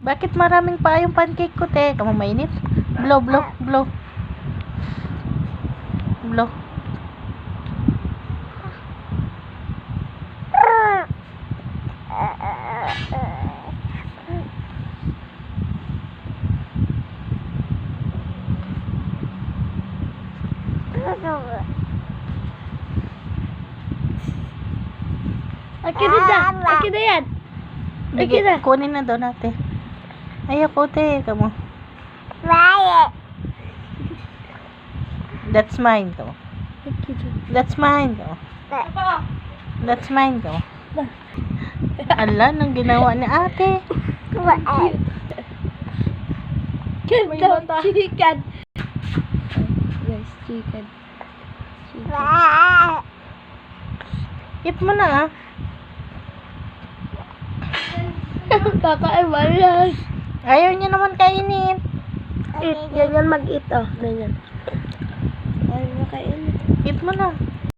Bakit maraming pa yung pancake ko, te? Kamu mainit? Blow, blow, blow. Blow. Akin na yan. Bigay, kunin na daw natin. Ayaw ko, te. Kamu. That's mine, kamu. That's mine, kamu. That's mine, kamu. Ala, nang ginawa ni ate. Chicken. Yes, chicken. Eat mo na, ah. Kakain ba yan? Ayaw niya naman kainin. Eat. Ganyan mag-eat, oh. Ganyan. Ayaw na kain. Eat mo na.